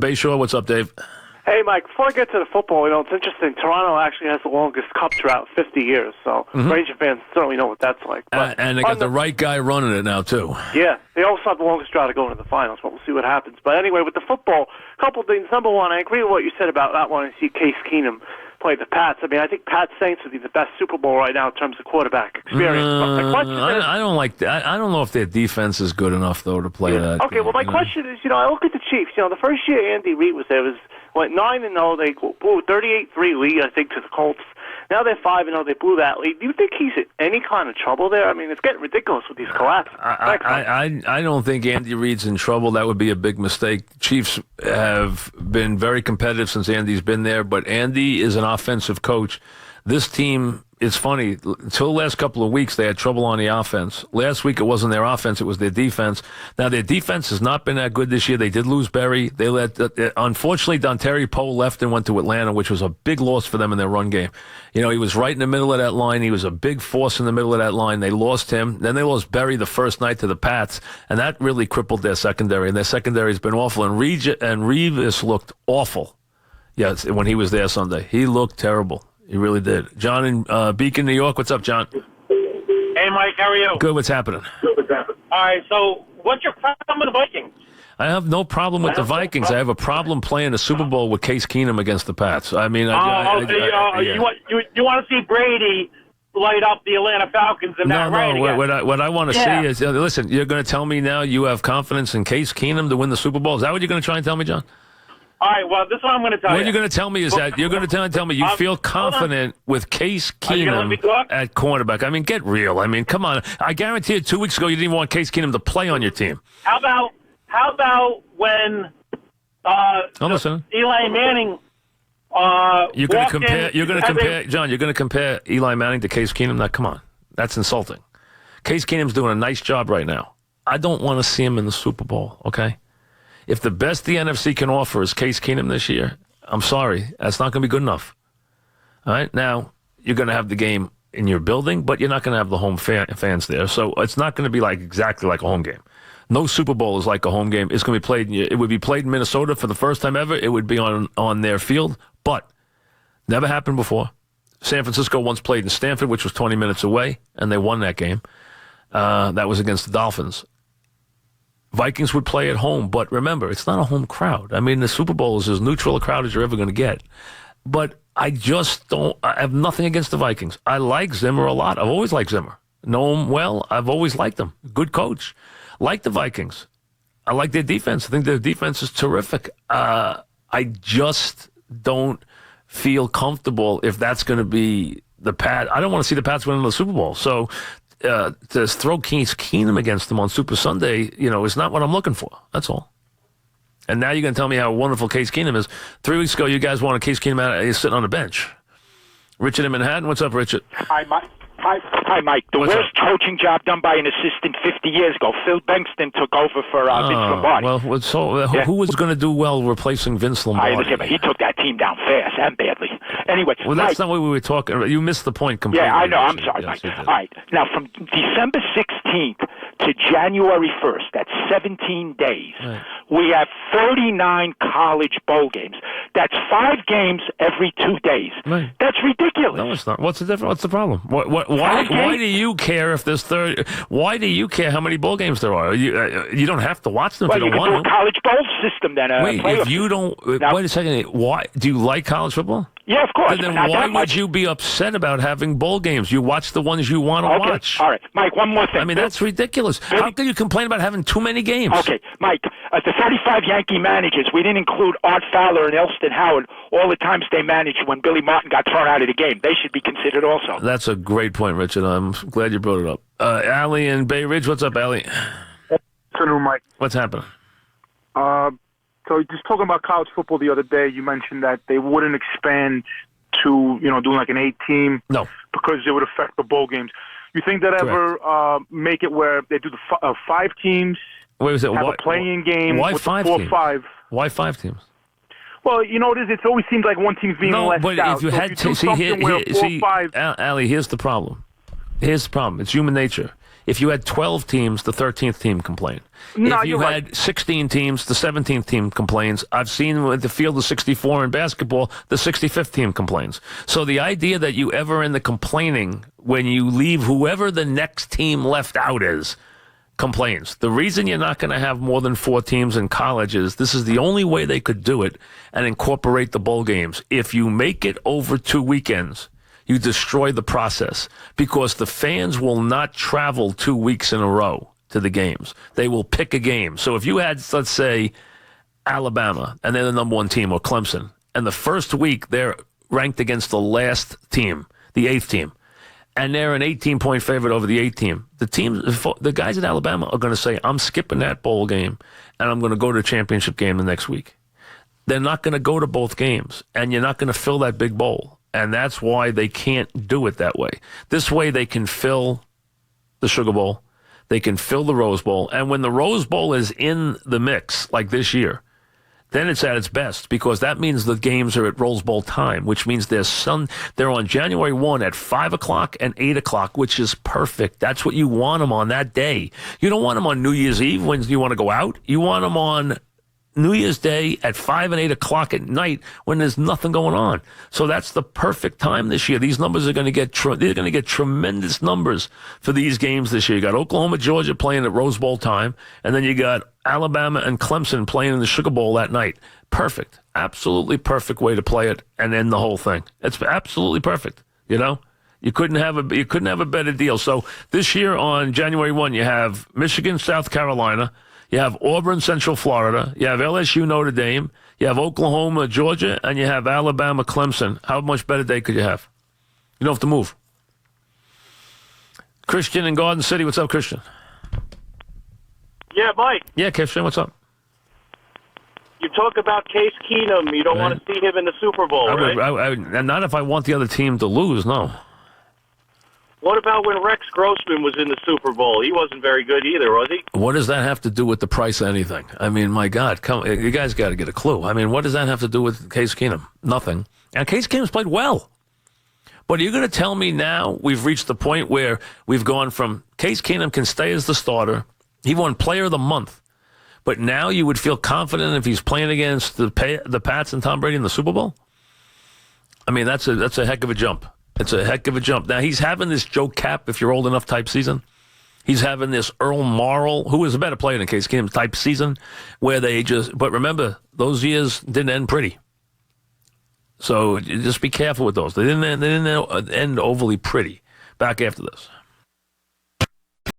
Bayshore, what's up, Dave? Hey, Mike, before I get to the football, it's interesting. Toronto actually has the longest cup drought, 50 years. So Ranger fans certainly know what that's like. But And they got the right guy running it now, too. Yeah, they also have the longest drought to go into the finals, but we'll see what happens. But anyway, with the football, a couple things. Number one, I agree with what you said about not wanting to see Case Keenum play the Pats. I mean, I think Pat Saints would be the best Super Bowl right now in terms of quarterback experience. But my question is, I don't like that. I don't know if their defense is good enough, though, to play that. Okay, well, my question is, I look at the Chiefs. The first year Andy Reid was there, went 9-0. They blew a 38-3 lead, I think, to the Colts. Now they're 5-0. They blew that lead. Do you think he's in any kind of trouble there? I mean, it's getting ridiculous with these collapses. I don't think Andy Reid's in trouble. That would be a big mistake. Chiefs have been very competitive since Andy's been there, but Andy is an offensive coach. This team, it's funny, until the last couple of weeks, they had trouble on the offense. Last week, it wasn't their offense, it was their defense. Now, their defense has not been that good this year. They did lose Berry. Unfortunately, Dontari Poe left and went to Atlanta, which was a big loss for them in their run game. He was right in the middle of that line. He was a big force in the middle of that line. They lost him. Then they lost Berry the first night to the Pats, and that really crippled their secondary. And their secondary has been awful. And Revis looked awful. Yes, when he was there Sunday. He looked terrible. He really did. John in Beacon, New York. What's up, John? Hey, Mike. How are you? Good. What's happening? All right. So, what's your problem with the Vikings? I have no problem with the Vikings. I have a problem playing the Super Bowl with Case Keenum against the Pats. I mean, you want to see Brady light up the Atlanta Falcons and No. What I want to see is, listen, you're going to tell me now you have confidence in Case Keenum to win the Super Bowl? Is that what you're going to try and tell me, John? All right, well, this is what I'm going to tell you. What you're going to tell me is that you're going to tell me you feel confident with Case Keenum at cornerback. I mean, get real. I mean, come on. I guarantee you 2 weeks ago you didn't even want Case Keenum to play on your team. How about when Eli Manning You're going to compare John, you're going to compare Eli Manning to Case Keenum? Now, come on. That's insulting. Case Keenum's doing a nice job right now. I don't want to see him in the Super Bowl, okay? If the best the NFC can offer is Case Keenum this year, I'm sorry. That's not going to be good enough. All right? Now, you're going to have the game in your building, but you're not going to have the home fans there. So it's not going to be exactly like a home game. No Super Bowl is like a home game. It's going to be played. It would be played in Minnesota for the first time ever. It would be on their field, but never happened before. San Francisco once played in Stanford, which was 20 minutes away, and they won that game. That was against the Dolphins. Vikings would play at home, but remember, it's not a home crowd. I mean, the Super Bowl is as neutral a crowd as you're ever going to get. But I have nothing against the Vikings. I like Zimmer a lot. I've always liked Zimmer. Know him well. I've always liked him. Good coach. Like the Vikings. I like their defense. I think their defense is terrific. I just don't feel comfortable if that's going to be the Pats. I don't want to see the Pats win the Super Bowl. So to throw Case Keenum against them on Super Sunday, is not what I'm looking for. That's all. And now you're going to tell me how wonderful Case Keenum is. 3 weeks ago, you guys wanted Case Keenum out. He's sitting on the bench. Richard in Manhattan. What's up, Richard? Hi, Mike. The worst coaching job done by an assistant 50 years ago. Phil Bankston took over for Vince Lombardi. Well, who was going to do well replacing Vince Lombardi? He took that team down fast and badly. Anyway, well, that's not what we were talking about. You missed the point completely. Yeah, I know. I'm sorry, Mike. All right. Now, from December 16th to January 1st, that's 17 days, we have 39 college bowl games. That's 5 games every 2 days. Right. That's ridiculous. No, it's not. What's the difference? What's the problem? Why do you care if there's 30? Why do you care how many bowl games there are? You don't have to watch them if you don't want to. Well, you can do a college bowl system then. Wait, if you don't... wait a second. Why? Do you like college football? Yeah, of course. Then why would you be upset about having bowl games? You watch the ones you want to watch. All right. Mike, one more thing. I mean, that's ridiculous. How can you complain about having too many games? Okay, Mike, the 35 Yankee managers, we didn't include Art Fowler and Elston Howard, all the times they managed when Billy Martin got thrown out of the game. They should be considered also. That's a great point, Richard. I'm glad you brought it up. Allie in Bay Ridge. What's up, Allie? Good afternoon, Mike. What's happening? So just talking about college football the other day, you mentioned that they wouldn't expand to, doing like an 8-team. No. Because it would affect the bowl games. You think that ever make it where they do the 5 teams? Wait, was it have a playing game? Why with 5 the 4-5? Why 5 teams? Well, it always seems like one team's being left out. No, but if you had Allie, here's the problem. It's human nature. If you had 12 teams, the 13th team complained. No, if you you're had right. 16 teams, the 17th team complains. I've seen with the field of 64 in basketball, the 65th team complains. So the idea that you ever end the complaining when you leave whoever the next team left out is complains. The reason you're not going to have more than 4 teams in college is this is the only way they could do it and incorporate the bowl games. If you make it over 2 weekends, you destroy the process because the fans will not travel 2 weeks in a row to the games. They will pick a game. So if you had, let's say, Alabama, and they're the number 1 team, or Clemson, and the first week they're ranked against the last team, the 8th team, and they're an 18-point favorite over the 8th team, the guys at Alabama are going to say, I'm skipping that bowl game, and I'm going to go to the championship game the next week. They're not going to go to both games, and you're not going to fill that big bowl. And that's why they can't do it that way. This way they can fill the Sugar Bowl. They can fill the Rose Bowl. And when the Rose Bowl is in the mix, like this year, then it's at its best because that means the games are at Rose Bowl time, which means they're on January 1 at 5 o'clock and 8 o'clock, which is perfect. That's what you want them on that day. You don't want them on New Year's Eve when you want to go out. You want them on New Year's Day at 5 and 8 o'clock at night when there's nothing going on. So that's the perfect time this year. These numbers are going to get they're going to get tremendous numbers for these games this year. You got Oklahoma, Georgia playing at Rose Bowl time, and then you got Alabama and Clemson playing in the Sugar Bowl that night. Perfect. Absolutely perfect way to play it and end the whole thing. It's absolutely perfect, you know? You couldn't have a better deal. So this year on January 1, you have Michigan, South Carolina. You have Auburn, Central Florida. You have LSU, Notre Dame. You have Oklahoma, Georgia. And you have Alabama, Clemson. How much better day could you have? You don't have to move. Christian in Garden City. What's up, Christian? Yeah, Mike. Yeah, Christian, what's up? You talk about Case Keenum. You don't want to see him in the Super Bowl, right? Not if I want the other team to lose, no. What about when Rex Grossman was in the Super Bowl? He wasn't very good either, was he? What does that have to do with the price of anything? I mean, my God, you guys got to get a clue. I mean, what does that have to do with Case Keenum? Nothing. And Case Keenum's played well. But are you going to tell me now we've reached the point where we've gone from Case Keenum can stay as the starter. He won Player of the Month. But now you would feel confident if he's playing against the Pats and Tom Brady in the Super Bowl? I mean, that's a heck of a jump. It's a heck of a jump. Now, he's having this Joe Cap, if you're old enough, type season. He's having this Earl Morrall, who is a better player than Case Keenum, type season, where they just... But remember, those years didn't end pretty. So just be careful with those. They didn't end overly pretty. Back after this.